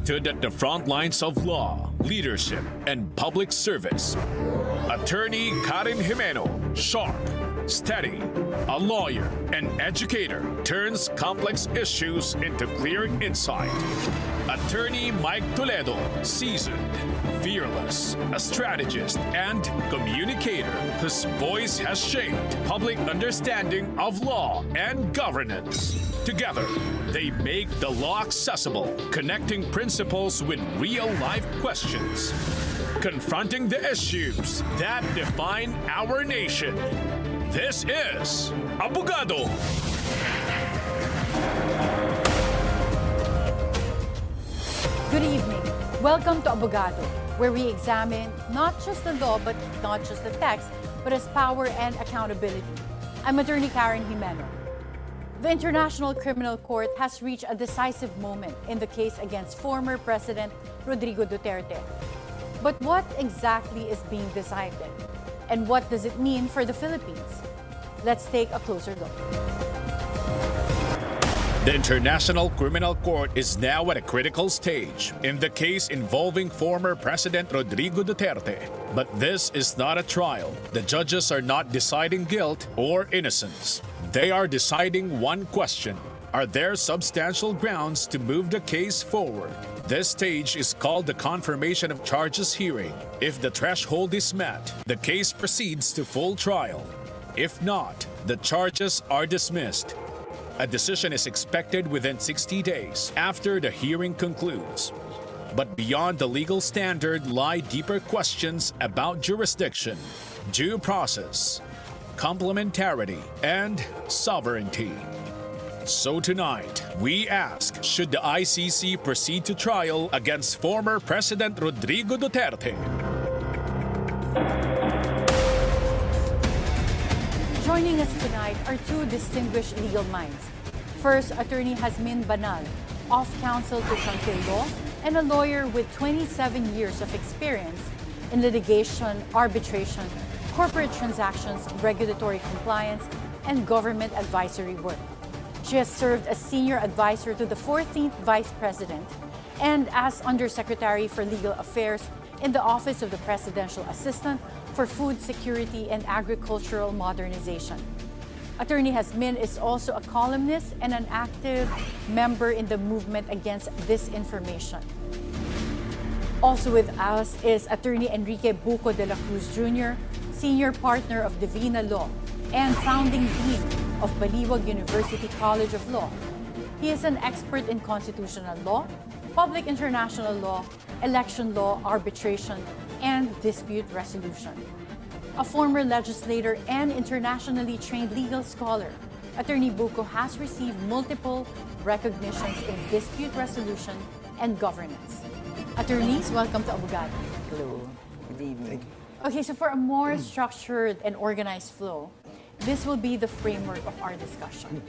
stood at the front lines of law, leadership, and public service. Attorney Jimeno, sharp, steady, a lawyer, an educator, turns complex issues into clear insight. Attorney Mike Toledo, seasoned, fearless, a strategist and communicator whose voice has shaped public understanding of law and governance. Together, they make the law accessible, connecting principles with real-life questions, confronting the issues that define our nation. This is Abogado. Good evening. Welcome to Abogado, where we examine not just the law, but not just the text, but its power and accountability. I'm Attorney Jimeno. The International Criminal Court has reached a decisive moment in the case against former President Rodrigo Duterte. But what exactly is being decided? And what does it mean for the Philippines? Let's take a closer look. The International Criminal Court is now at a critical stage in the case involving former President Rodrigo Duterte. But this is not a trial. The judges are not deciding guilt or innocence. They are deciding one question. Are there substantial grounds to move the case forward? This stage is called the confirmation of charges hearing. If the threshold is met, the case proceeds to full trial. If not, the charges are dismissed. A decision is expected within 60 days after the hearing concludes. But beyond the legal standard lie deeper questions about jurisdiction, due process, complementarity, and sovereignty. So tonight, we ask, should the ICC proceed to trial against former President Rodrigo Duterte? Joining us tonight are two distinguished legal minds. First, Attorney Jazmin Banal, of Counsel to Tranquil Law, and a lawyer with 27 years of experience in litigation, arbitration, corporate transactions, regulatory compliance, and government advisory work. She has served as senior advisor to the 14th Vice President and as Undersecretary for Legal Affairs in the Office of the Presidential Assistant for Food Security and Agricultural Modernization. Attorney Jazmin is also a columnist and an active member in the movement against disinformation. Also with us is Attorney Enrique Buco de la Cruz Jr., Senior Partner of Divina Law and Founding Dean of Baliwag University College of Law. He is an expert in constitutional law, public international law, election law, arbitration, and dispute resolution. A former legislator and internationally trained legal scholar, Attorney Buco has received multiple recognitions in dispute resolution and governance. Attorneys, welcome to Abogado. Hello. Good evening. Okay, so for a more structured and organized flow, this will be the framework of our discussion.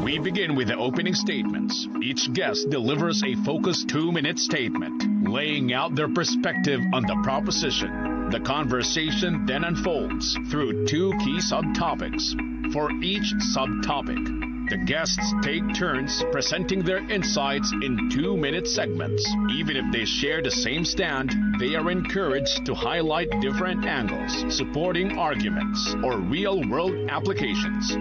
We begin with the opening statements. Each guest delivers a focused 2-minute statement, laying out their perspective on the proposition. The conversation then unfolds through 2 key subtopics. For each subtopic, the guests take turns presenting their insights in 2-minute segments. Even if they share the same stand, they are encouraged to highlight different angles, supporting arguments, or real-world applications.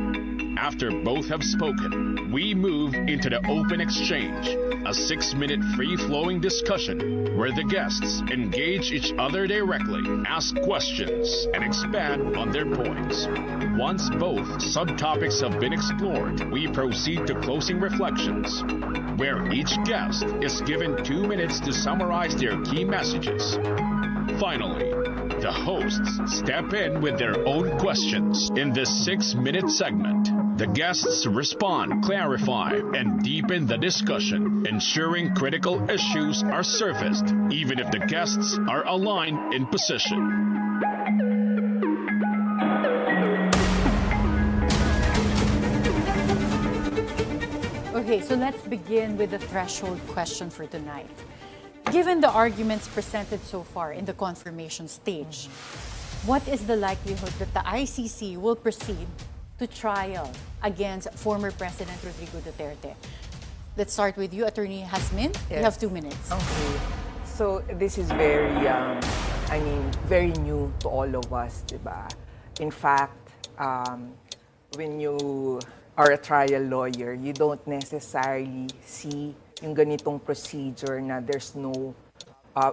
After both have spoken, we move into the open exchange, a 6-minute free-flowing discussion where the guests engage each other directly, ask questions, and expand on their points. Once both subtopics have been explored, we proceed to closing reflections, where each guest is given 2 minutes to summarize their key messages. Finally, the hosts step in with their own questions in this 6-minute segment. The guests respond, clarify, and deepen the discussion, ensuring critical issues are surfaced, even if the guests are aligned in position. Okay, so let's begin with the threshold question for tonight. Given the arguments presented so far in the confirmation stage, what is the likelihood that the ICC will proceed to trial against former President Rodrigo Duterte? Let's start with you, Attorney Jazmin. You have 2 minutes. Okay. So this is very, very new to all of us, diba? In fact, when you are a trial lawyer, you don't necessarily see yung ganitong procedure na there's no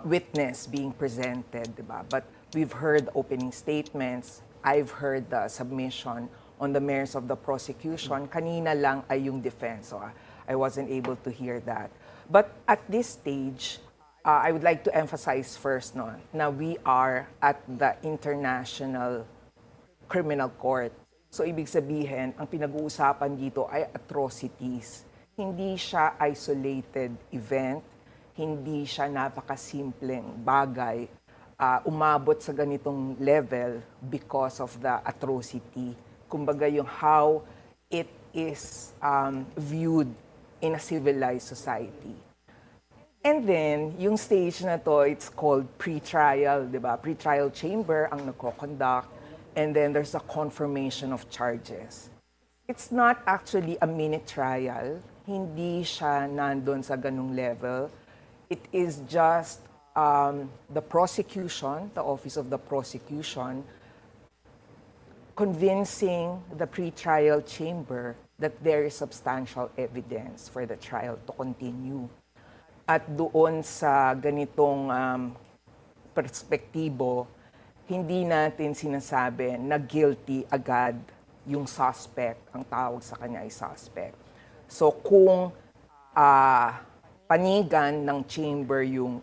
witness being presented, diba? But we've heard opening statements. I've heard the submission on the merits of the prosecution. Kanina lang ay yung defense. So I wasn't able to hear that. But at this stage, I would like to emphasize first na we are at the International Criminal Court. So ibig sabihin, ang pinag-uusapan dito ay atrocities. Hindi siya isolated event, hindi siya napakasimpleng bagay. Umabot sa ganitong level because of the atrocity. Kumbaga yung how it is viewed in a civilized society. And then, yung stage na to, it's called pre-trial, di ba? Pre-trial chamber ang nagko-conduct, and then there's a confirmation of charges. It's not actually a mini trial. Hindi siya nandun sa ganung level. It is just the prosecution, the Office of the Prosecution, convincing the pre-trial chamber that there is substantial evidence for the trial to continue. At doon sa ganitong perspektibo, hindi natin sinasabi na guilty agad yung suspect, ang tawag sa kanya ay suspect. So kung panigan ng chamber yung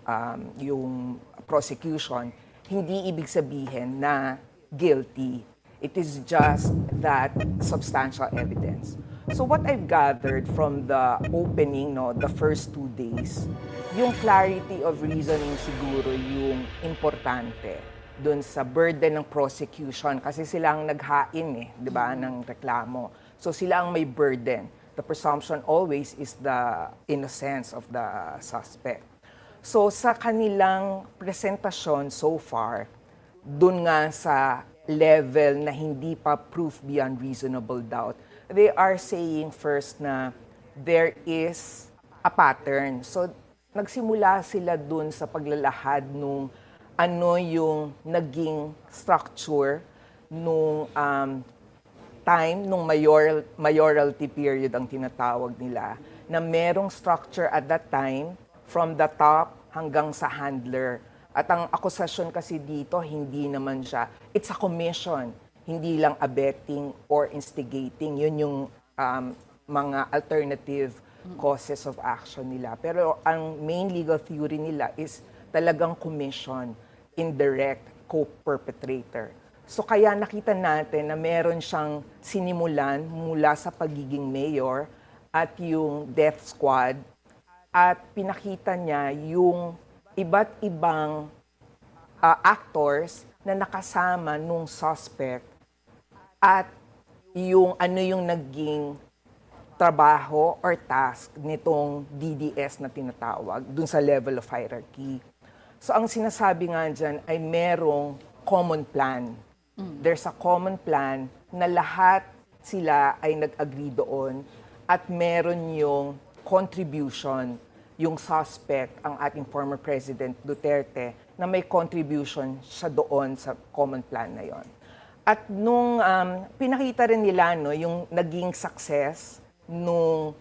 prosecution, hindi ibig sabihin na guilty. It is just that substantial evidence. So what I've gathered from the opening, the first 2 days, yung clarity of reasoning siguro yung importante dun sa burden ng prosecution kasi sila ang naghain di ba, ng reklamo. So sila ang may burden. The presumption always is the innocence of the suspect. So sa kanilang presentasyon so far, dun nga sa level na hindi pa proof beyond reasonable doubt, they are saying first na there is a pattern. So, nagsimula sila dun sa paglalahad nung ano yung naging structure nung time, nung mayoralty period ang tinatawag nila, na merong structure at that time from the top hanggang sa handler. At ang akusasyon kasi dito, hindi naman siya, it's a commission. Hindi lang abetting or instigating. Yun yung mga alternative causes of action nila. Pero ang main legal theory nila is talagang commission, indirect co-perpetrator. So kaya nakita natin na meron siyang sinimulan mula sa pagiging mayor at yung death squad at pinakita niya yung iba't ibang actors na nakasama nung suspect at yung ano yung naging trabaho or task nitong DDS na tinatawag dun sa level of hierarchy. So ang sinasabi nga dyan ay merong common plan. There's a common plan na lahat sila ay nag-agree doon at meron yung contribution, yung suspect, ang ating former President Duterte, na may contribution siya doon sa common plan na yon. At nung pinakita rin nila yung naging success nung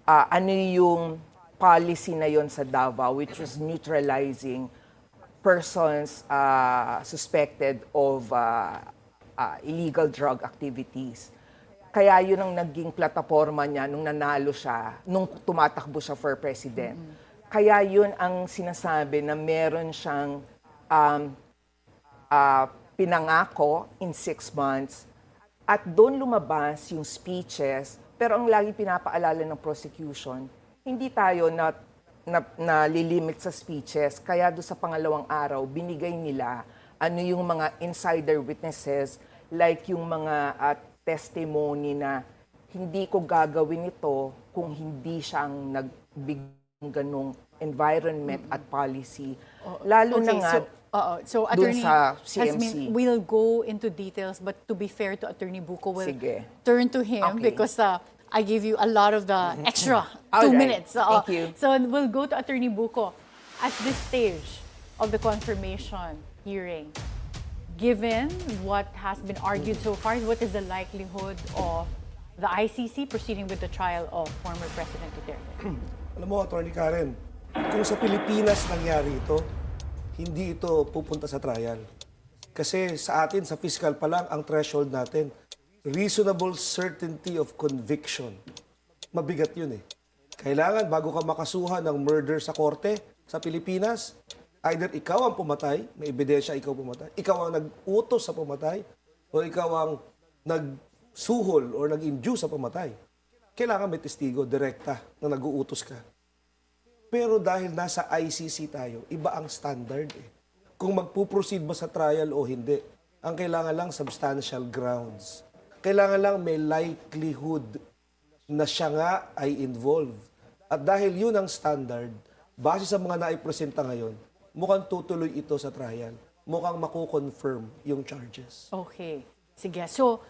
ano yung policy na yon sa Davao, which was neutralizing persons suspected of illegal drug activities. Kaya yun ang naging plataforma niya nung nanalo siya, nung tumatakbo siya for president. Kaya yun ang sinasabi na meron siyang pinangako in 6 months at doon lumabas yung speeches, pero ang lagi pinapaalala ng prosecution, hindi tayo nalilimit sa speeches, kaya doon sa pangalawang araw, binigay nila ano yung mga insider witnesses, like yung mga testimony na hindi ko gagawin ito kung hindi siyang nagbigay ganong environment at policy. Lalo na nga, so Attorney sa CMC. We'll go into details, but to be fair to Attorney Buko, we'll Sige. turn to him Okay. because I gave you a lot of the extra All 2 right. minutes. Thank you. So we'll go to Attorney Buko. At this stage of the confirmation hearing, given what has been argued so far, what is the likelihood of the ICC proceeding with the trial of former President Duterte? Alam mo, Atty. Karen, kung sa Pilipinas nangyari ito, hindi ito pupunta sa trial. Kasi sa atin, sa fiscal pa lang, ang threshold natin, reasonable certainty of conviction. Mabigat yun eh. Kailangan, bago ka makasuhan ng murder sa korte sa Pilipinas, either ikaw ang pumatay, may ebidensya ikaw pumatay, ikaw ang nag-utos sa pumatay, o ikaw ang nagsuhol or nag-induce sa pumatay. Kailangan may testigo, direkta, na nag-uutos ka. Pero dahil nasa ICC tayo, iba ang standard eh. Kung magpuproceed ba sa trial o hindi, ang kailangan lang substantial grounds. Kailangan lang may likelihood na siya nga ay involved. At dahil yun ang standard, base sa mga naipresenta ngayon, mukhang tutuloy ito sa trial. Mukhang makukonfirm yung charges. Okay. Sige. So,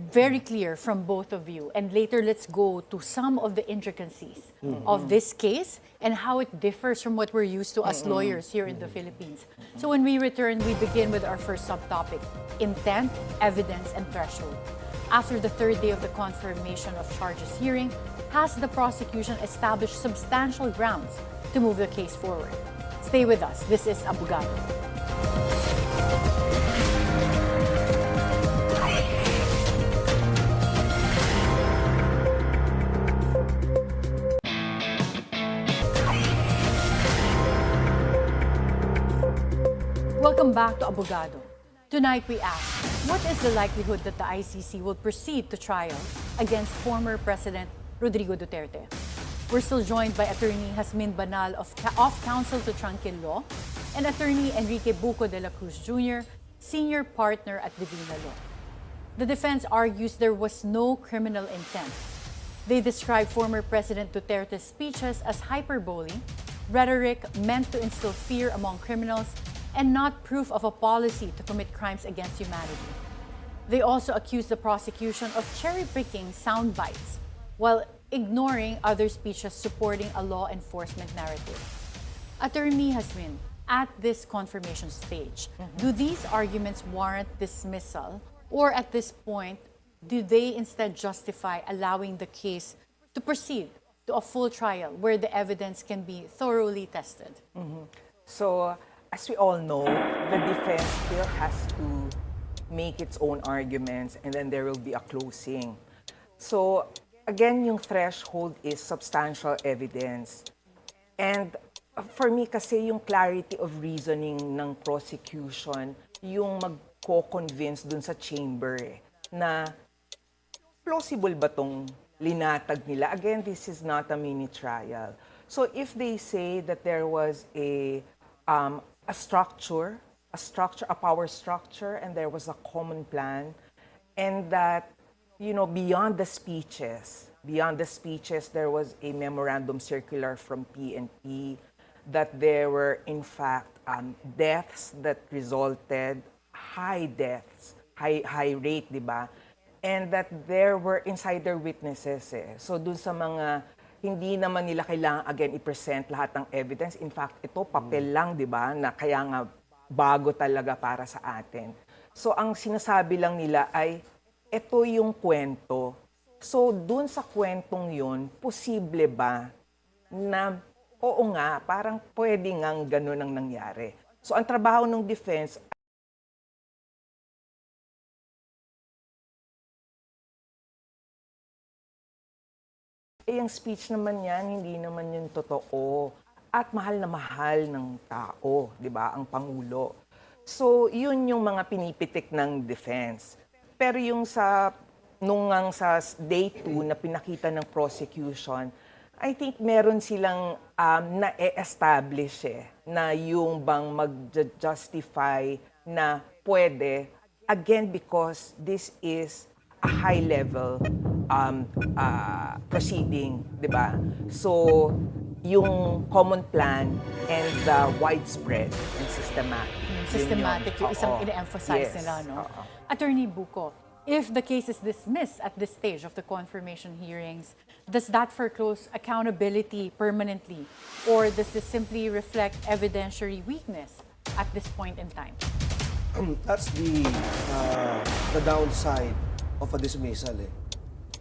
very clear from both of you. And later, let's go to some of the intricacies of this case and how it differs from what we're used to as lawyers here in the Philippines. So when we return, we begin with our first subtopic, intent, evidence, and threshold. After the third day of the confirmation of charges hearing, has the prosecution established substantial grounds to move the case forward? Stay with us. This is Abogado. Welcome back to Abogado. Tonight we ask, what is the likelihood that the ICC will proceed to trial against former President Rodrigo Duterte? We're still joined by Attorney Jazmin Banal of Counsel to Tranquil Law and Attorney Enrique Buko de la Cruz Jr., Senior Partner at Jimeno. The defense argues there was no criminal intent. They describe former President Duterte's speeches as hyperbole, rhetoric meant to instill fear among criminals, and not proof of a policy to commit crimes against humanity. They also accuse the prosecution of cherry-picking sound bites while ignoring other speeches supporting a law enforcement narrative. Attorney Jazmin, at this confirmation stage, do these arguments warrant dismissal, or at this point, do they instead justify allowing the case to proceed to a full trial where the evidence can be thoroughly tested? So, as we all know, the defense still has to make its own arguments and then there will be a closing. So, again, yung threshold is substantial evidence. And for me kasi yung clarity of reasoning ng prosecution, yung magko-convince dun sa chamber na plausible ba tong linatag nila? Again, this is not a mini trial. So if they say that there was a structure, a power structure, and there was a common plan, and that, you know, beyond the speeches, there was a memorandum circular from PNP, that there were, in fact, deaths that resulted, high deaths, high rate, di ba? And that there were insider witnesses. So dun sa mga hindi naman nila kailangan again i-present lahat ng evidence. In fact, ito papel lang, di ba, na kaya nga bago talaga para sa atin. So ang sinasabi lang nila ay, ito yung kwento. So dun sa kwentong yun, posible ba na, oo nga, parang pwede ngang ganun ang nangyari. So ang trabaho ng defense, yung speech naman yan, hindi naman yun totoo. At mahal na mahal ng tao, di ba, ang Pangulo. So, yun yung mga pinipitik ng defense. Pero yung sa day 2 na pinakita ng prosecution, I think meron silang na-establish na yung bang mag-justify na pwede, again, because this is a high-level proceeding, di ba? So, yung common plan and the widespread and systematic. Systematic yung isang Oo. ine-emphasize Yes. nila, no? Oo. Attorney Buko, If the case is dismissed at this stage of the confirmation hearings, does that foreclose accountability permanently? Or does this simply reflect evidentiary weakness at this point in time? That's the downside of a dismissal.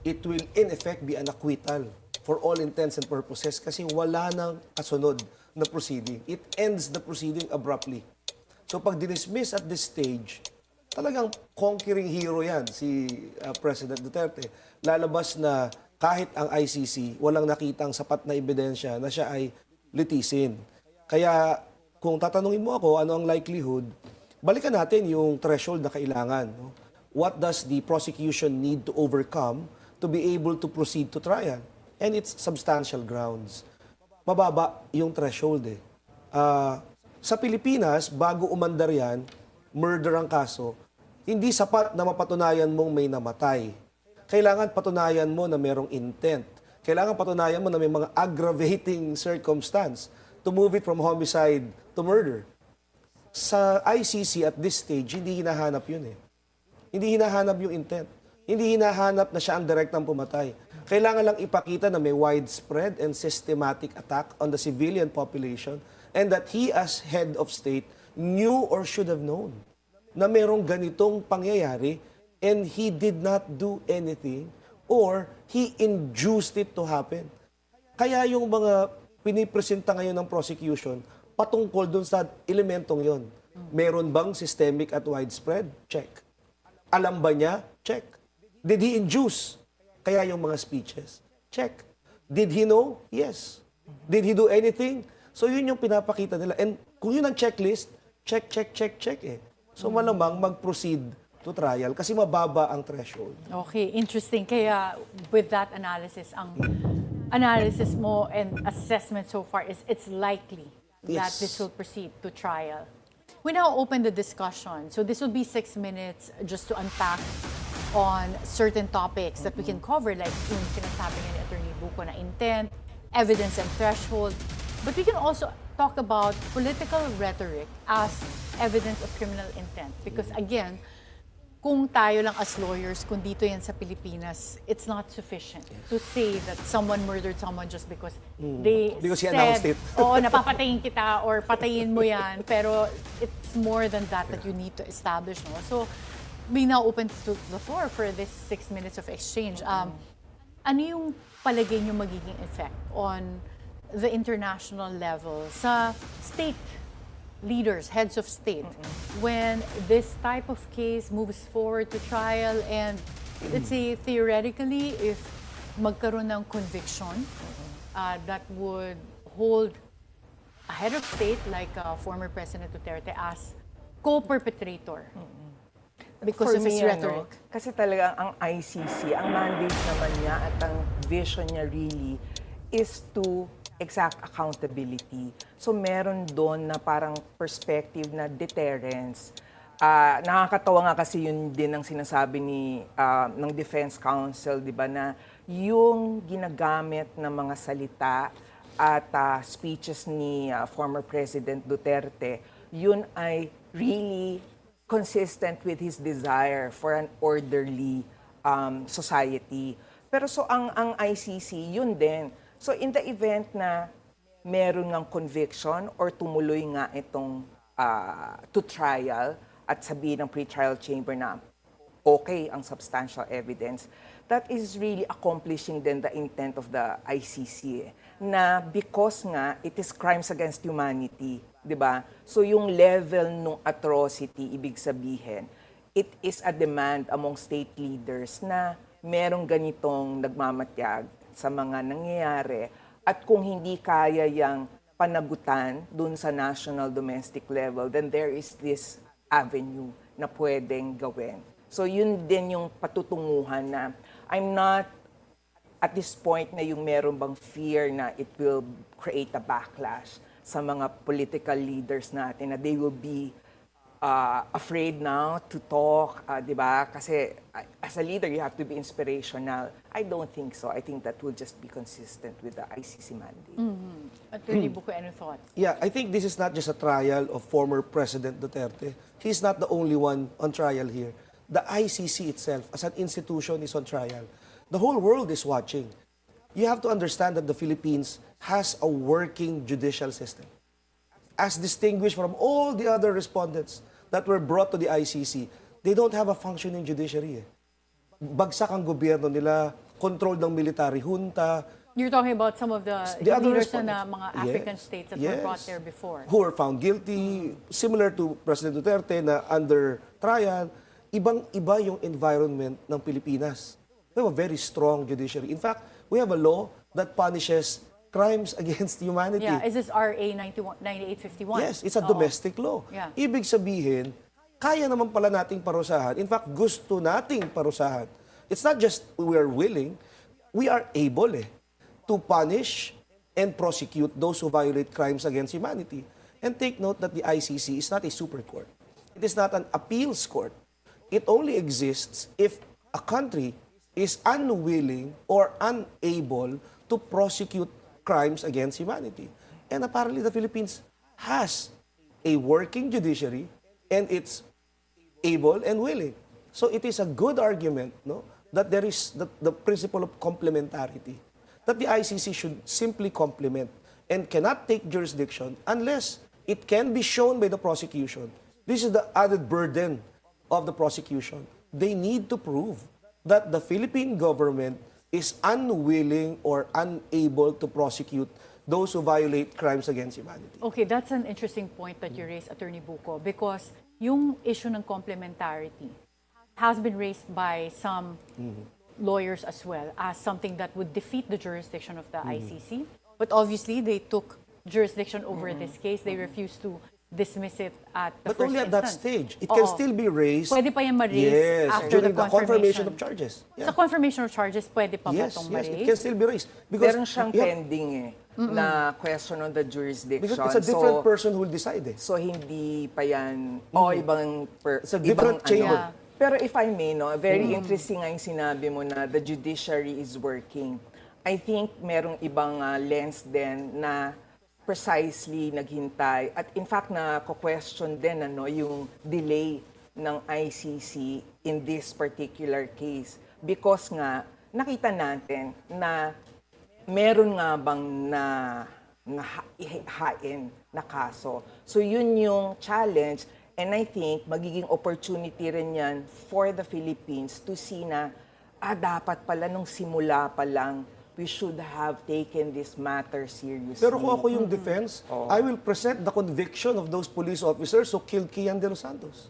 It will in effect be an acquittal for all intents and purposes kasi wala nang kasunod na proceeding. It ends the proceeding abruptly. So pag dinismiss at this stage, talagang conquering hero yan si President Duterte. Lalabas na kahit ang ICC walang nakitang sapat na ebidensya na siya ay litisin. Kaya kung tatanungin mo ako ano ang likelihood, balikan natin yung threshold na kailangan. No? What does the prosecution need to overcome to be able to proceed to trial? And it's substantial grounds. Mababa yung threshold sa Pilipinas, bago umandar yan, murder ang kaso, hindi sapat na mapatunayan mong may namatay. Kailangan patunayan mo na merong intent. Kailangan patunayan mo na may mga aggravating circumstance to move it from homicide to murder. Sa ICC at this stage, hindi hinahanap yun Hindi hinahanap yung intent. Hindi hinahanap na siya ang direktang pumatay. Kailangan lang ipakita na may widespread and systematic attack on the civilian population and that he as head of state knew or should have known na merong ganitong pangyayari and he did not do anything or he induced it to happen. Kaya yung mga pinipresenta ngayon ng prosecution patungkol dun sa elementong yon. Meron bang systemic at widespread? Check. Alam ba niya? Check. Did he induce? Kaya yung mga speeches? Check. Did he know? Yes. Did he do anything? So yun yung pinapakita nila. And kung yun ang checklist, check So malamang mag-proceed to trial kasi mababa ang threshold. Okay, interesting. Kaya with that analysis, ang analysis mo and assessment so far is it's likely that this will proceed to trial. We now open the discussion. So this will be 6 minutes just to unpack on certain topics that we can cover, like yung sinasabi ni Attorney Buko na intent, evidence and threshold. But we can also talk about political rhetoric as evidence of criminal intent. Because again, kung tayo lang as lawyers, kung dito yan sa Pilipinas, it's not sufficient to say that someone murdered someone just because because he announced it. Oo, napapatayin kita or patayin mo yan. Pero it's more than that that you need to establish. No? So, we now open to the floor for this 6 minutes of exchange. Ano yung palagay nyo magiging effect on the international level sa state leaders, heads of state, when this type of case moves forward to trial and let's say theoretically if magkaroon ng conviction that would hold a head of state like former President Duterte as co-perpetrator because of his rhetoric. Kasi talaga ang ICC, ang mandate naman niya at ang vision niya really is to exact accountability. So meron doon na parang perspective na deterrence. Nakakatawa nga kasi yun din ang sinasabi ng Defense Counsel, di ba, na yung ginagamit na mga salita at speeches ni former President Duterte, yun ay really consistent with his desire for an orderly society. Pero so ang ICC, yun din. So in the event na meron ng conviction or tumuloy nga itong to trial at sabihin ng pre-trial chamber na okay ang substantial evidence, that is really accomplishing then the intent of the ICC na because nga it is crimes against humanity, di ba? So yung level ng atrocity, ibig sabihin, it is a demand among state leaders na merong ganitong nagmamatyag sa mga nangyayari at kung hindi kaya yang panagutan dun sa national domestic level, then there is this avenue na pwedeng gawin. So yun din yung patutunguhan na I'm not at this point na yung meron bang fear na it will create a backlash sa mga political leaders natin na they will be afraid now to talk, di ba? Kasi as a leader, you have to be inspirational. I don't think so. I think that will just be consistent with the ICC mandate. Attorney Buko, any thoughts? Yeah, I think this is not just a trial of former President Duterte. He's not the only one on trial here. the ICC itself as an institution is on trial. The whole world is watching. You have to understand that the Philippines has a working judicial system. As distinguished from all the other respondents that were brought to the ICC, they don't have a functioning judiciary. Bagsak ang gobyerno nila, control ng military junta. You're talking about some of the other leaders respondents. na mga African states that were brought there before. Who were found guilty, similar to President Duterte na under trial. Ibang-iba yung environment ng Pilipinas. We have a very strong judiciary. In fact, we have a law that punishes crimes against humanity. Yeah, is this RA 9851? Yes, it's a domestic law. Yeah. Ibig sabihin, kaya naman pala nating parusahan. In fact, gusto nating parusahan. It's not just we are willing, we are able to punish and prosecute those who violate crimes against humanity. And take note that the ICC is not a super court. It is not an appeals court. It only exists if a country is unwilling or unable to prosecute crimes against humanity. And apparently the Philippines has a working judiciary and it's able and willing. So it is a good argument, no, that there is the principle of complementarity, that the ICC should simply complement and cannot take jurisdiction unless it can be shown by the prosecution. This is the added burden of the prosecution. They need to prove that the Philippine government is unwilling or unable to prosecute those who violate crimes against humanity. Okay, that's an interesting point that you raised, Attorney Buko, because yung issue ng complementarity has been raised by some lawyers as well as something that would defeat the jurisdiction of the ICC. But obviously, they took jurisdiction over this case. They refused to dismiss it at the But first only at that instance. stage. It can still be raised. Pwede pa yan ma-raise after during the the confirmation of charges. Sa confirmation of charges, pwede pa ba Yes, itong yes, ma-raise? it can still be raised. Because Meron siyang pending na question on the jurisdiction. Because it's a different person who will decide So hindi pa yan, ibang It's a different chamber. Yeah. Pero if I may, no, very interesting nga yung sinabi mo na the judiciary is working. I think merong ibang lens din na precisely naghintay. At in fact, na-question din yung delay ng ICC in this particular case. Because nga, nakita natin na meron nga bang hain na kaso. So yun yung challenge. And I think magiging opportunity rin yan for the Philippines to see na, dapat pala nung simula pa lang, we should have taken this matter seriously. Pero kung ako yung defense, I will present the conviction of those police officers who killed Kian de los Santos.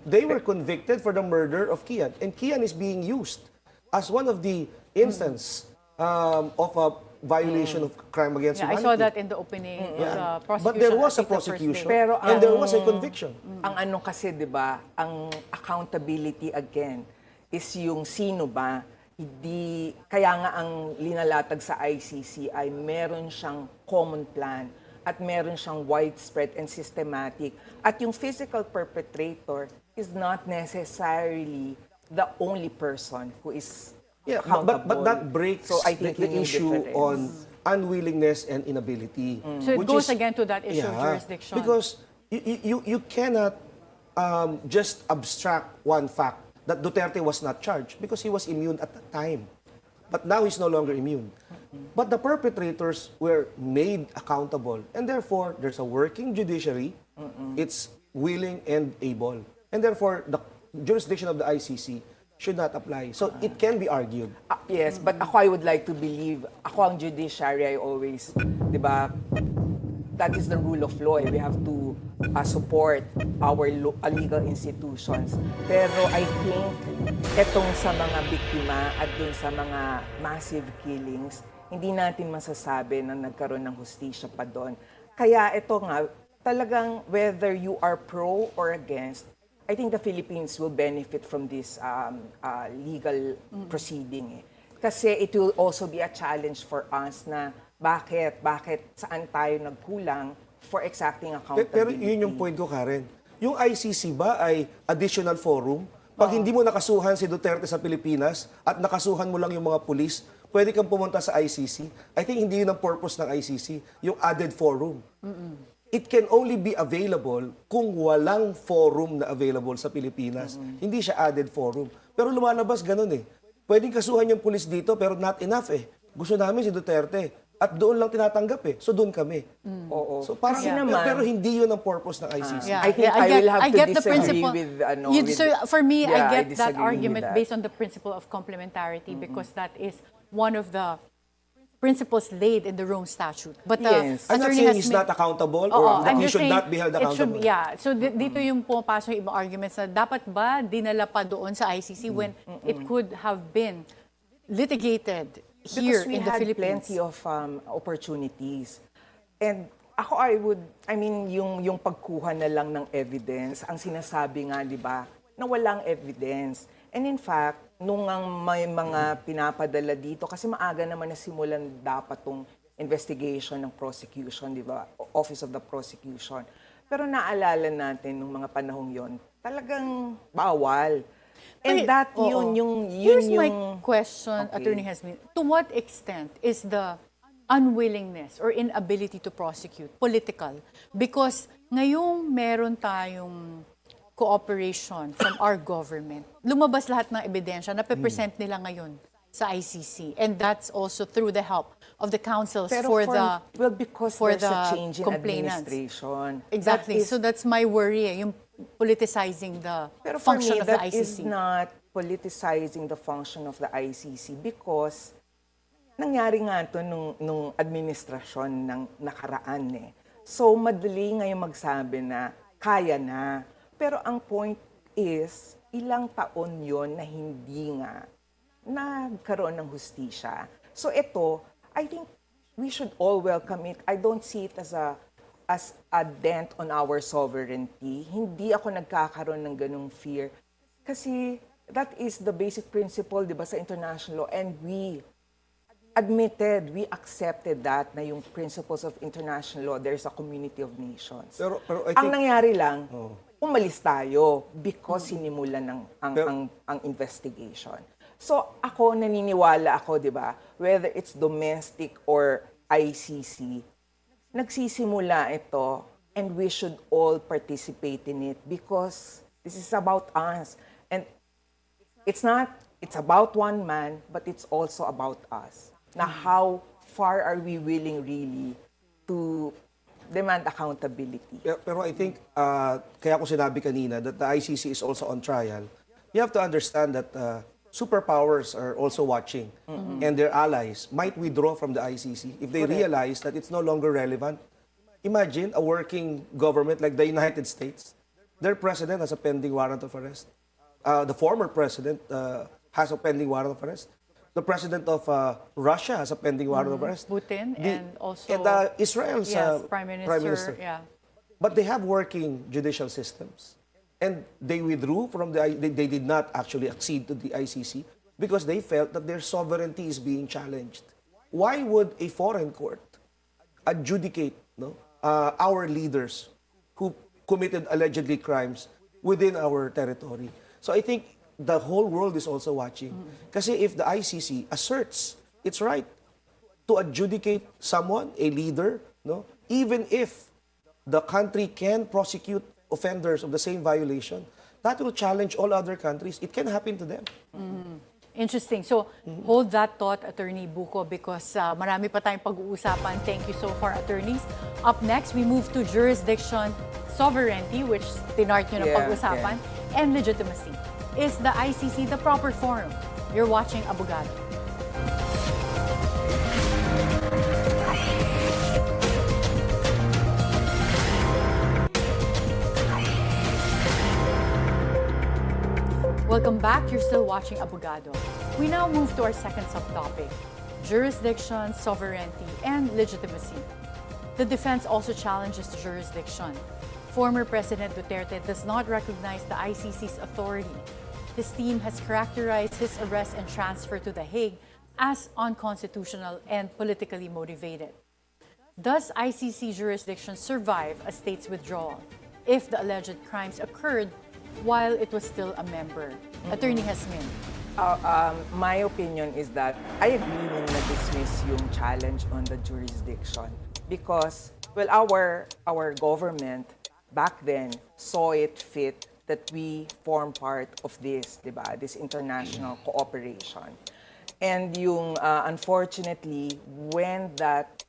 They were convicted for the murder of Kian. And Kian is being used as one of the instances of a violation of crime against Yeah, I humanity. saw that in the opening of the prosecution. But there was at a least the first prosecution, day. Pero and there was a conviction. Ang ano kasi, di ba, ang accountability again is yung sino ba, hindi, kaya nga ang linalatag sa ICC ay meron siyang common plan at meron siyang widespread and systematic. At yung physical perpetrator is not necessarily the only person who is accountable. But that breaks So I think the yun yung issue difference. on unwillingness and inability. So it which goes is- again to that issue of jurisdiction. Because you cannot just abstract one fact that Duterte was not charged because he was immune at the time. But now he's no longer immune. But the perpetrators were made accountable. And therefore, there's a working judiciary. It's willing and able. And therefore, the jurisdiction of the ICC should not apply. So it can be argued. Yes, but ako I would like to believe, ako ang judiciary, I always, di ba, that is the rule of law. We have to support our legal institutions. Pero I think etong sa mga biktima at dun sa mga massive killings, hindi natin masasabi na nagkaroon ng hustisya pa doon. Kaya ito nga, talagang whether you are pro or against, I think the Philippines will benefit from this legal proceeding. Kasi it will also be a challenge for us na bakit saan tayo nagkulang for exacting accountability. Pero yun yung point ko, Karen. Yung ICC ba ay additional forum? Pag hindi mo nakasuhan si Duterte sa Pilipinas at nakasuhan mo lang yung mga pulis, pwede kang pumunta sa ICC. I think hindi yun ang purpose ng ICC, yung added forum. it can only be available kung walang forum na available sa Pilipinas. Hindi siya added forum. Pero lumalabas ganun eh. Pwedeng kasuhan yung pulis dito pero not enough eh. Gusto namin si Duterte. At doon lang tinatanggap eh. So doon kami. Oo. So parang, Kasi naman, pero hindi yun ang purpose ng ICC. I think I will have to get the disagree principle. with, So for me, yeah, I get that disagree with argument that. based on the principle of complementarity because that is one of the principles laid in the Rome Statute. But the Yes. I'm not attorney saying has he's made- not accountable Oo, or that I'm he just should saying not be held it should accountable. So dito yung pumapasok yung ibang arguments na dapat ba dinala pa doon sa ICC when it could have been litigated here Because we in the had Philippines. plenty of opportunities. And yung pagkuha na lang ng evidence, ang sinasabi nga, di ba, na walang evidence. And in fact, nung ang may mga pinapadala dito, kasi maaga naman nasimulan dapat tong investigation ng prosecution, di ba? Office of the Prosecution. Pero naalala natin nung mga panahong yon, talagang bawal. And that, Here's my yung question, Okay. Attorney Jazmin. To what extent is the unwillingness or inability to prosecute political? Because ngayong meron tayong cooperation from our government, lumabas lahat ng ebidensya na present nila ngayon sa ICC. And that's also through the help of the counsels because for there's a the change in complainants. administration. Exactly. That is- So that's my worry, yung politicizing the Pero for function me, of the that ICC. is not politicizing the function of the ICC because nangyari nga ito nung administrasyon ng nakaraan eh. So madali ngayon magsabi na kaya na. Pero ang point is, ilang taon yon na hindi nga nagkaroon ng hustisya. So ito, I think we should all welcome it. I don't see it as a dent on our sovereignty. Hindi ako nagkakaroon ng ganung fear. Kasi that is the basic principle, di ba, sa international law. And we accepted that na yung principles of international law, there's a community of nations. Pero I Ang think, nangyari lang, umalis tayo because sinimulan ang investigation. So ako, naniniwala ako, di ba, whether it's domestic or ICC, nagsisimula ito and we should all participate in it because this is about us. And it's about one man, but it's also about us. Na how far are we willing really to demand accountability? pero I think, kaya ko sinabi kanina that the ICC is also on trial. You have to understand that superpowers are also watching and their allies might withdraw from the ICC if they realize that it's no longer relevant. Imagine a working government like the United States. Their president has a pending warrant of arrest. The former president has a pending warrant of arrest. The president of Russia has a pending warrant of arrest. Putin and also Israel's Prime Minister. Yeah. But they have working judicial systems. And they withdrew from they did not actually accede to the ICC because they felt that their sovereignty is being challenged. Why would a foreign court adjudicate our leaders who committed allegedly crimes within our territory? So I think the whole world is also watching. Kasi if the ICC asserts its right to adjudicate someone, a leader, even if the country can prosecute offenders of the same violation, that will challenge all other countries. It can happen to them. Interesting. So, hold that thought, Attorney Buko, because marami pa tayong pag-uusapan. Thank you so far, attorneys. Up next, we move to jurisdiction, sovereignty, which tinart nyo na pag-usapan, and legitimacy. Is the ICC the proper forum? You're watching Abogado. Welcome back. You're still watching Abogado. We now move to our second subtopic, jurisdiction, sovereignty, and legitimacy. The defense also challenges jurisdiction. Former President Duterte does not recognize the ICC's authority. His team has characterized his arrest and transfer to The Hague as unconstitutional and politically motivated. Does ICC jurisdiction survive a state's withdrawal if the alleged crimes occurred while it was still a member? Attorney Jazmin. My opinion is that I agree nung na-dismiss yung challenge on the jurisdiction because Well, our government back then saw it fit that we form part of this, diba? This international cooperation. And unfortunately, when that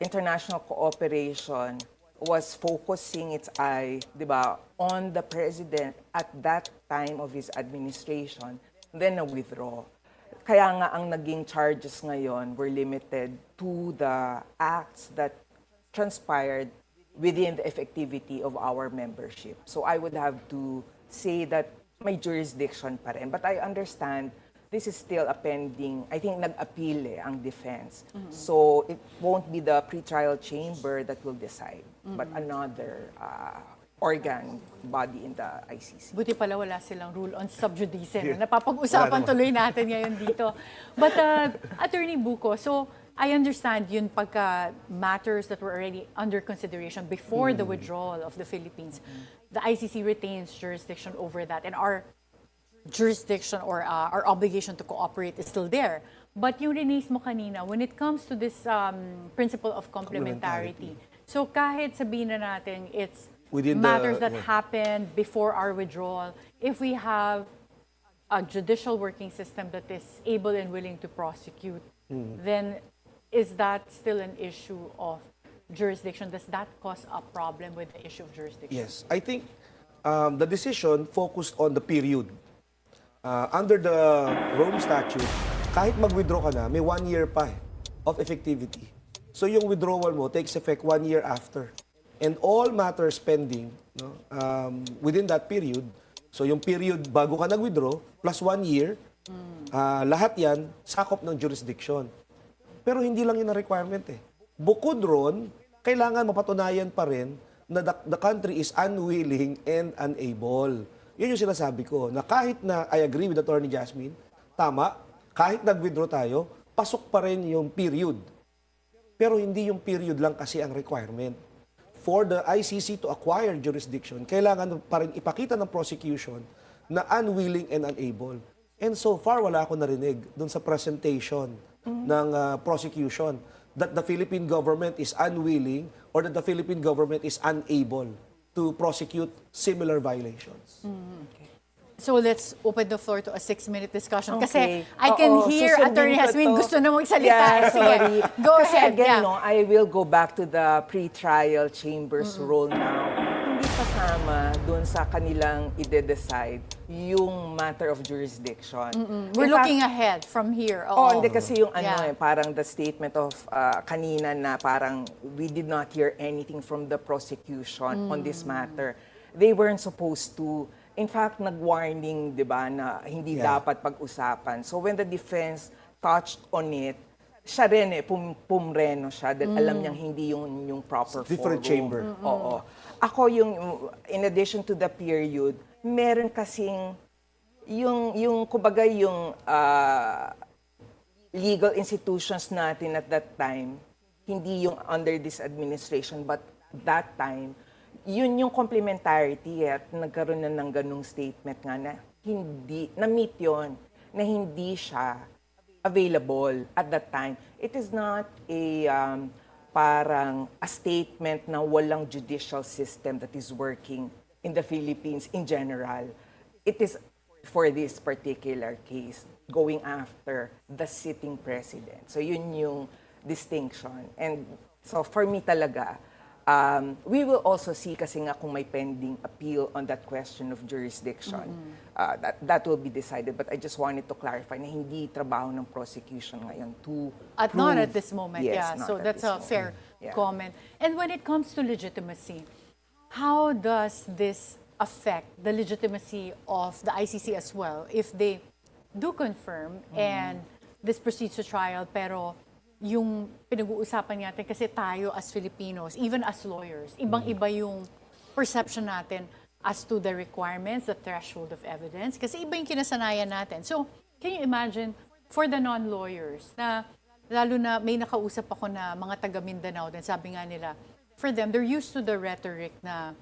international cooperation was focusing its eye, diba, on the president at that time of his administration, then na-withdraw. Kaya nga ang naging charges ngayon were limited to the acts that transpired within the effectivity of our membership. So I would have to say that may jurisdiction pa rin. But I understand this is still a pending, I think nag-appeal ang defense. So it won't be the pretrial chamber that will decide, but another organ, body in the ICC. Buti pala wala silang rule on sub judice. Napapag-usapan tuloy natin ngayon dito. But Attorney Buko, so I understand yun pagka matters that were already under consideration before the withdrawal of the Philippines, the ICC retains jurisdiction over that, and our jurisdiction or our obligation to cooperate is still there. But yung release mo kanina, when it comes to this principle of complementarity, so kahit sabihin na natin it's within matters that happened before our withdrawal, if we have a judicial working system that is able and willing to prosecute, then is that still an issue of jurisdiction? Does that cause a problem with the issue of jurisdiction? Yes, I think the decision focused on the period. Under the Rome Statute, kahit mag-withdraw ka na, may 1 year pa of effectivity. So yung withdrawal mo takes effect 1 year after. And all matters pending within that period, so yung period bago ka nag-withdraw, plus 1 year, lahat yan sakop ng jurisdiction. Pero hindi lang yun ang requirement eh. Bukod ron, kailangan mapatunayan pa rin na the country is unwilling and unable. Yun yung sinasabi ko, na kahit na I agree with Attorney Jazmin, tama, kahit nag-withdraw tayo, pasok pa rin yung period. Pero hindi yung period lang kasi ang requirement. For the ICC to acquire jurisdiction, kailangan pa rin ipakita ng prosecution na unwilling and unable. And so far, wala akong narinig dun sa presentation ng prosecution that the Philippine government is unwilling or that the Philippine government is unable to prosecute similar violations. So let's open the floor to a 6-minute discussion. Okay. Kasi I can hear susundin Attorney ko Jazmin to. gusto na magsalita. Yeah, Sige, sorry. go Kasi ahead. again, Yeah. I will go back to the pre-trial chamber's role now. Hindi kasama dun sa kanilang ide-decide yung matter of jurisdiction. We're In fact, looking ahead from here. hindi kasi yung Yeah. parang the statement of kanina na parang we did not hear anything from the prosecution on this matter. They weren't supposed to. In fact, nag-warning, di ba, na hindi dapat pag-usapan. So when the defense touched on it, siya rin pumreno siya dahil alam niyang hindi yung proper Different forum. chamber. Oo. Ako in addition to the period, meron kasing kumbaga yung legal institutions natin at that time, hindi yung under this administration, but that time, yun yung complementarity at nagkaroon na ng ganung statement nga na na-meet yun, na hindi siya available at that time. It is not parang a statement na walang judicial system that is working in the Philippines in general. It is for this particular case going after the sitting president. So yun yung distinction. And so for me talaga, we will also see kasi nga kung may pending appeal on that question of jurisdiction. That will be decided. But I just wanted to clarify na hindi trabaho ng prosecution ngayon to Not at this moment, Yes, yeah. not So at that's this a fair moment. Yeah. comment. And when it comes to legitimacy, how does this affect the legitimacy of the ICC as well if they do confirm and this proceeds to trial pero yung pinag-uusapan natin kasi tayo as Filipinos, even as lawyers, ibang-iba yung perception natin as to the requirements, the threshold of evidence, kasi iba yung kinasanayan natin. So, can you imagine, for the non-lawyers, na lalo na may nakausap ako na mga taga Mindanao, din sabi nga nila, for them, they're used to the rhetoric na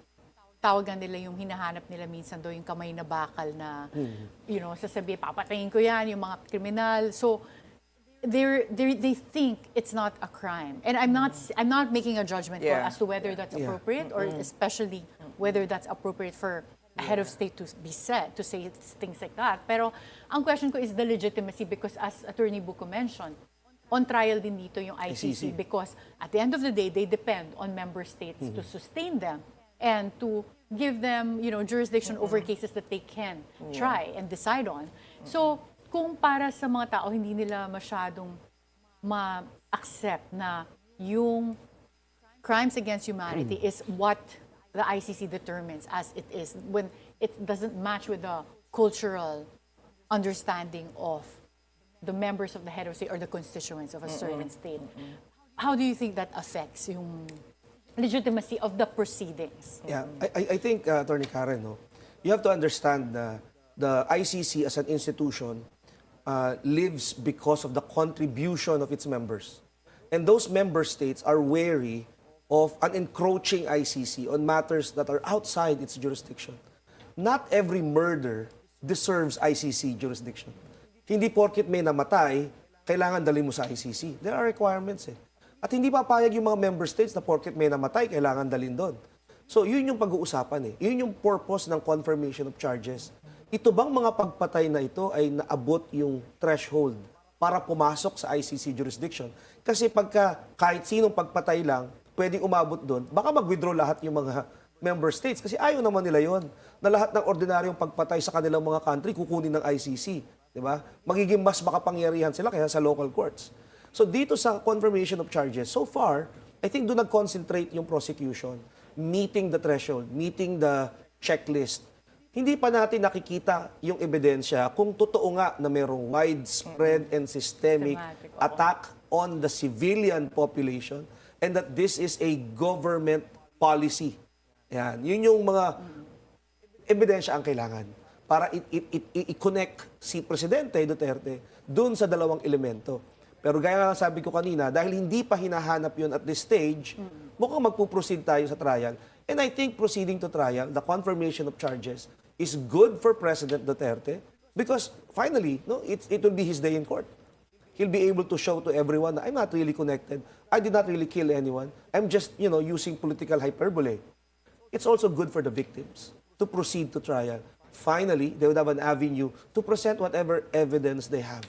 tawagan nila yung hinahanap nila minsan do yung kamay na bakal na, sasabihin, papatayin ko yan, yung mga kriminal. So, they think it's not a crime. And I'm not making a judgment call Yeah. as to whether that's appropriate or especially whether that's appropriate for a head of state to be said, to say things like that. Pero ang question ko is the legitimacy because as Attorney Buko mentioned, on trial din dito yung ICC because at the end of the day, they depend on member states to sustain them and to give them, jurisdiction over cases that they can try and decide on. So, kung para sa mga tao, hindi nila masyadong ma-accept na yung crimes against humanity is what the ICC determines as it is when it doesn't match with the cultural understanding of the members of the head of state or the constituents of a certain state. How do you think that affects yung legitimacy of the proceedings? Yeah, I think, Attorney Karen, you have to understand the ICC as an institution lives because of the contribution of its members. And those member states are wary of an encroaching ICC on matters that are outside its jurisdiction. Not every murder deserves ICC jurisdiction. Hindi porket may namatay, kailangan dalhin mo sa ICC. There are requirements At hindi papayag yung mga member states na porket may namatay, kailangan dalhin doon. So yun yung pag-uusapan Yun yung purpose ng confirmation of charges. Ito bang mga pagpatay na ito ay naabot yung threshold para pumasok sa ICC jurisdiction? Kasi kahit sinong pagpatay lang, pwedeng umabot doon, baka mag-withdraw lahat yung mga member states. Kasi ayaw naman nila yon na lahat ng ordinaryong pagpatay sa kanilang mga country kukunin ng ICC. Di ba? Magiging mas makapangyarihan sila kaysa sa local courts. So dito sa confirmation of charges, so far, I think doon nag-concentrate yung prosecution, meeting the threshold, meeting the checklist. Hindi pa natin nakikita yung ebidensya kung totoo nga na mayroong widespread and systemic attack on the civilian population and that this is a government policy. Yan. Yun yung mga ebidensya ang kailangan para i-connect si Presidente Duterte dun sa dalawang elemento. Pero gaya nga sabi ko kanina, dahil hindi pa hinahanap yun at this stage, mukhang magpuproceed tayo sa trial. And I think proceeding to trial, the confirmation of charges, is good for President Duterte because finally, it will be his day in court. He'll be able to show to everyone that I'm not really connected. I did not really kill anyone. I'm just, using political hyperbole. It's also good for the victims to proceed to trial. Finally, they would have an avenue to present whatever evidence they have.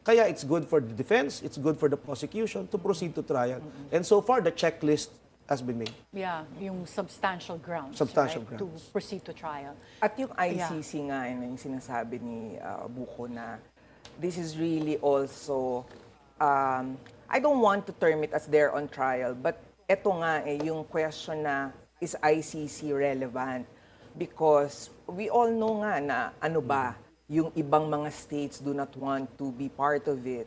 Kaya it's good for the defense, it's good for the prosecution to proceed to trial. And so far, the checklist has been made. Yeah, yung substantial grounds. Substantial right, grounds. To proceed to trial. At yung ICC nga, yung sinasabi ni Buko na this is really also, I don't want to term it as they're on trial, but eto nga yung question na, is ICC relevant? Because we all know nga na ano ba, yung ibang mga states do not want to be part of it.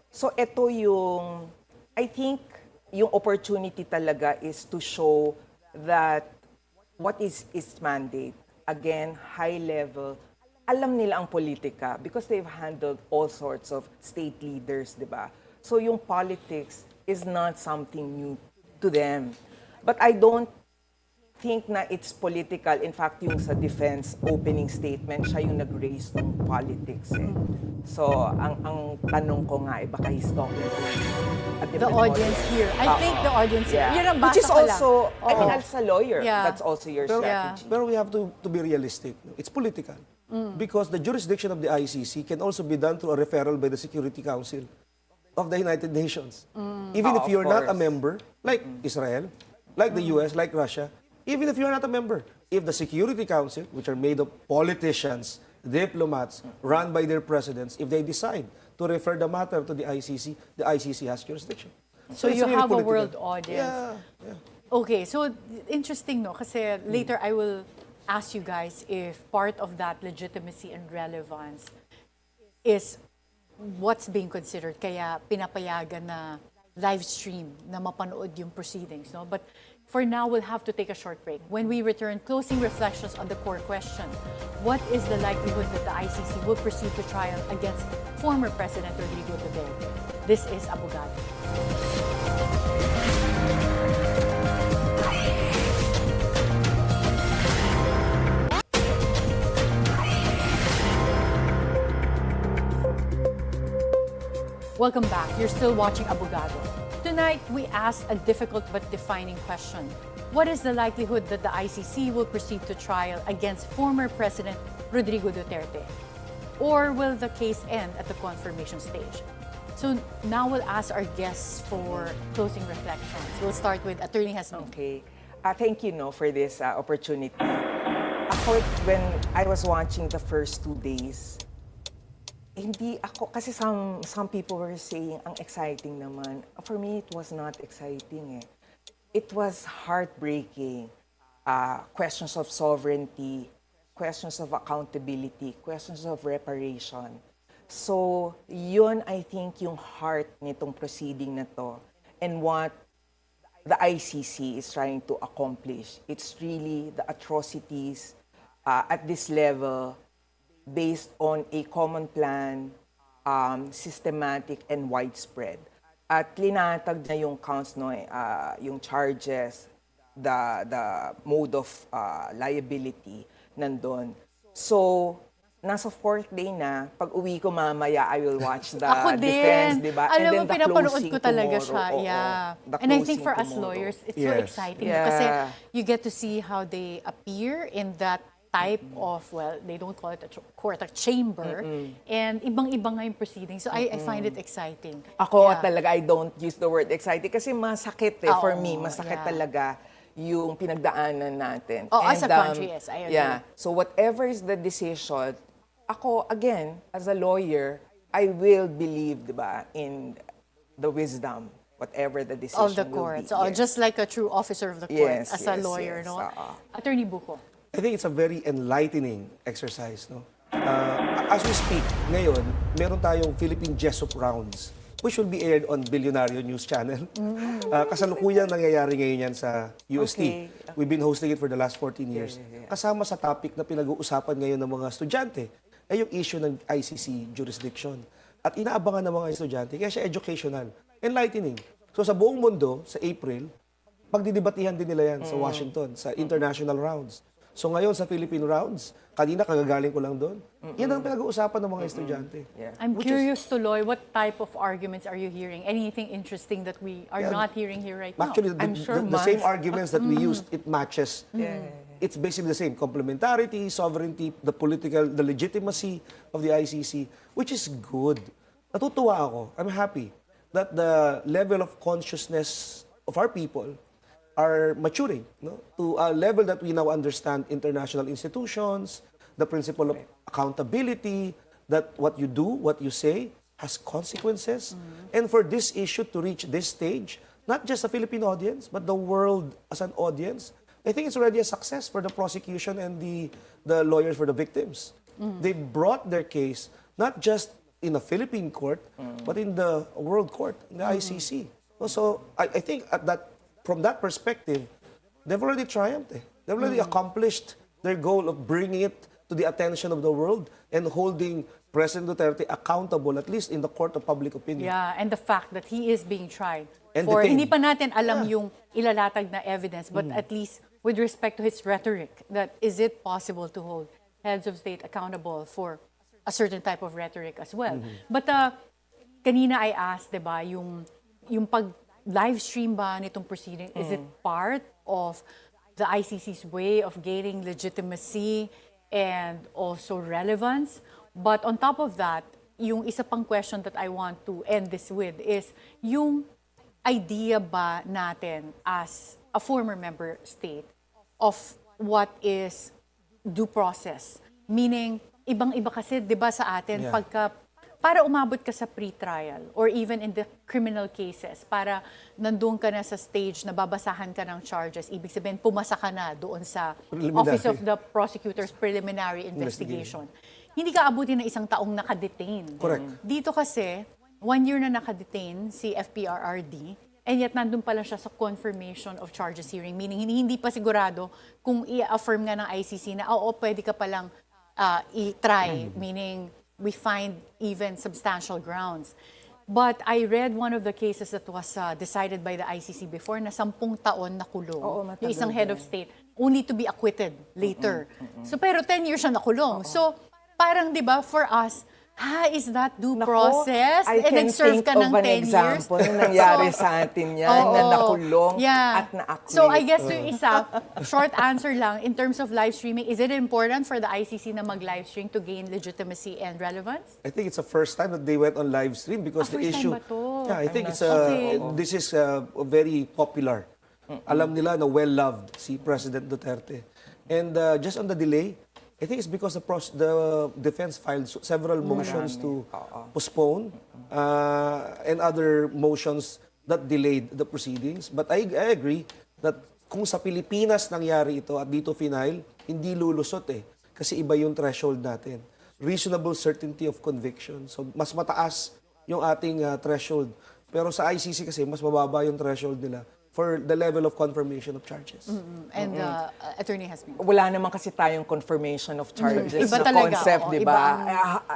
So ito yung, I think, yung opportunity talaga is to show that what is its mandate. Again, high level, alam nila ang politika because they've handled all sorts of state leaders, di ba? So yung politics is not something new to them. But I don't think na it's political. In fact, yung sa defense opening statement, siya yung nag-raise ng politics. So, ang tanong ko nga, baka he's talking to a The different audience here. I think the audience here. Yun ang Which is basa ko lang. also, I mean, as a lawyer, that's also your strategy. Pero we have to be realistic. It's political. Because the jurisdiction of the ICC can also be done through a referral by the Security Council of the United Nations. Even if you're not a member, like Israel, like the US, like Russia, even if you're not a member, if the Security Council, which are made of politicians, diplomats, run by their presidents, if they decide to refer the matter to the ICC has jurisdiction. So it's you really have a political. world audience. Yeah. Okay, so interesting, no? Kasi later I will ask you guys if part of that legitimacy and relevance is what's being considered. Kaya pinapayagan na live stream na mapanood yung proceedings, no? But for now, we'll have to take a short break. When we return, closing reflections on the core question. What is the likelihood that the ICC will proceed to trial against former President Rodrigo Duterte? This is Abogado. Welcome back. You're still watching Abogado. Tonight, we ask a difficult but defining question. What is the likelihood that the ICC will proceed to trial against former President Rodrigo Duterte? Or will the case end at the confirmation stage? So now we'll ask our guests for closing reflections. We'll start with Atty. Jazmin. Okay. Thank you for this opportunity. Ako, when I was watching the first 2 days, hindi ako, kasi some people were saying, ang exciting naman. For me, it was not exciting. It was heartbreaking. Questions of sovereignty, questions of accountability, questions of reparation. So, yun, I think, yung heart nitong proceeding na to and what the ICC is trying to accomplish. It's really the atrocities at this level based on a common plan, systematic and widespread. At linatag niya yung counts, yung charges, the mode of liability nandun. So, nasa 4th day na, pag uwi ko mamaya, I will watch the Ako defense, din. di ba? Alam mo, And then the pinapanood closing ko talaga siya. tomorrow. Yeah. The And I think closing for us tomorrow. lawyers, it's so Yes. exciting. Yeah. Kasi you get to see how they appear in that type of, well, they don't call it a court, a chamber. And ibang-iba nga yung proceedings. So I find it exciting. Ako Yeah. talaga, I don't use the word exciting kasi masakit for Oo, me. Masakit yeah. talaga yung pinagdaanan natin. Oh, as a country, yes, I agree. Yeah. So whatever is the decision, ako, again, as a lawyer, I will believe, di ba, in the wisdom, whatever the decision Of the will court. be. So Yes. just like a true officer of the court, Yes, as a yes, lawyer, yes. no? Attorney Buko. I think it's a very enlightening exercise. No? As we speak, ngayon, meron tayong Philippine Jessup Rounds, which will be aired on Billionario News Channel. Kasalukuyang nangyayari ngayon yan sa UST. Okay. We've been hosting it for the last 14 years. Kasama sa topic na pinag-uusapan ngayon ng mga estudyante ay yung issue ng ICC jurisdiction. At inaabangan ng mga estudyante, kaya siya educational, enlightening. So sa buong mundo, sa April, pagdidibatihan din nila yan sa Washington, sa international rounds. So ngayon sa Philippine rounds, kanina kagagaling ko lang doon, yan ang pinag-uusapan ng mga estudyante. Yeah. I'm curious, Tuloy, what type of arguments are you hearing? Anything interesting that we are not hearing here right now? Actually, I'm sure the same Mars- arguments that we used, it matches. It's basically the same. Complementarity, sovereignty, the legitimacy of the ICC, which is good. Natutuwa ako. I'm happy that the level of consciousness of our people are maturing, no? To a level that we now understand international institutions, the principle of accountability, that what you do, what you say, has consequences. And for this issue to reach this stage, not just the Philippine audience, but the world as an audience, I think it's already a success for the prosecution and the lawyers for the victims. They brought their case not just in a Philippine court, but in the world court, in the ICC. So I think from that perspective, they've already triumphed. They've already accomplished their goal of bringing it to the attention of the world and holding President Duterte accountable, at least in the court of public opinion. Yeah, and the fact that he is being tried. And For, detained. hindi pa natin alam yung ilalatag na evidence, but at least with respect to his rhetoric, that is it possible to hold heads of state accountable for a certain type of rhetoric as well. But kanina I asked, diba, yung pag-live stream ba nitong proceeding, is it part of the ICC's way of gaining legitimacy and also relevance? But on top of that, yung isa pang question that I want to end this with is yung idea ba natin as a former member state of what is due process? Meaning, ibang-iba kasi, di ba sa atin, para umabot ka sa pre-trial or even in the criminal cases, para nandun ka na sa stage na babasahan ka ng charges, ibig sabihin, pumasa ka na doon sa Office of the Prosecutor's Preliminary Investigation. Hindi ka abutin ng isang taong nakadetain. Correct. Dito kasi, 1 year na nakadetain si FPRRD, and yet nandun pa lang siya sa confirmation of charges hearing, meaning hindi pa sigurado kung i-affirm nga ng ICC na, oo, pwede ka palang i-try, meaning we find even substantial grounds. But I read one of the cases that was decided by the ICC before na 10 taon na kulong. Yung isang head of state, only to be acquitted later. So pero 10 years siya nakulong. So parang 'di ba for us, Is that due Nako, process? I can nag-serve think ka of ng an 10 years? example na nangyari sa atin yan, na Oo. nakulong Yeah. at na-acquit. So I guess yung isa, short answer lang, in terms of live streaming, is it important for the ICC na mag-live stream to gain legitimacy and relevance? I think it's the first time that they went on live stream because the first time issue. ba to? Yeah, I think it's Okay. this is very popular. Alam nila na well-loved si President Duterte. And just on the delay, I think it's because the defense filed several motions to postpone and other motions that delayed the proceedings. But I agree that kung sa Pilipinas nangyari ito at dito final, hindi lulusot kasi iba yung threshold natin. Reasonable certainty of conviction. So mas mataas yung ating threshold. Pero sa ICC kasi mas mababa yung threshold nila for the level of confirmation of charges. And attorney has been. Wala naman kasi tayong confirmation of charges Iba na talaga, concept, oo. di ba?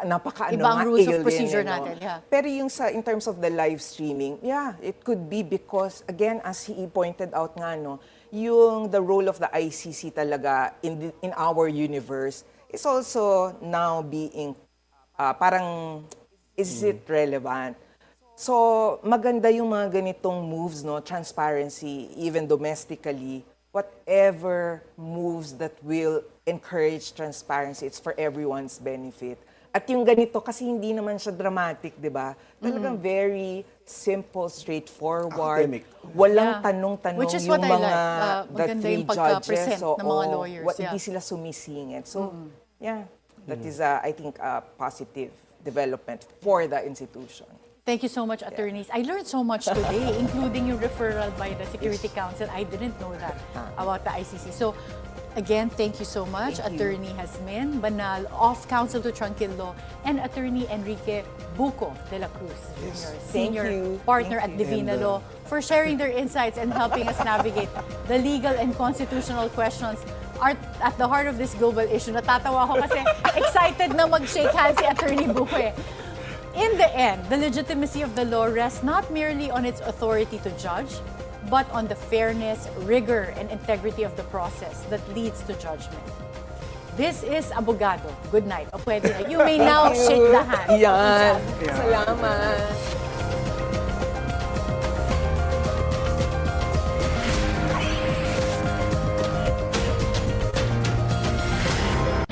Napaka-ano ibang nga, rules of alien, procedure no? natin, yeah. Pero yung in terms of the live streaming, yeah, it could be because, again, as he pointed out nga, no, yung the role of the ICC talaga in our universe is also now being, parang, is it relevant? So, maganda yung mga ganitong moves, no? Transparency, even domestically. Whatever moves that will encourage transparency, it's for everyone's benefit. At yung ganito, kasi hindi naman siya dramatic, di ba? Talagang very simple, straightforward. Academic. Walang tanong-tanong Which is yung what I mga like. the Maganda three yung pagka-present judges. ng mga lawyers, yeah. Hindi sila sumisingit. So, yeah, that is, I think, a positive development for the institution. Thank you so much, attorneys. I learned so much today, including your referral by the Security Council. I didn't know that about the ICC. So, again, thank you so much, Attorney Jazmin Banal of Counsel to Tranquil Law, and Attorney Enrique Buco de la Cruz, Jr., senior partner at Jimeno Law, for sharing their insights and helping us navigate the legal and constitutional questions are at the heart of this global issue. Natatawa ako kasi excited na mag-shake hands si Attorney Buco eh. In the end, the legitimacy of the law rests not merely on its authority to judge, but on the fairness, rigor, and integrity of the process that leads to judgment. This is Abogado. Good night. O pwede na. You may now shake the hand. Yan. Salamat.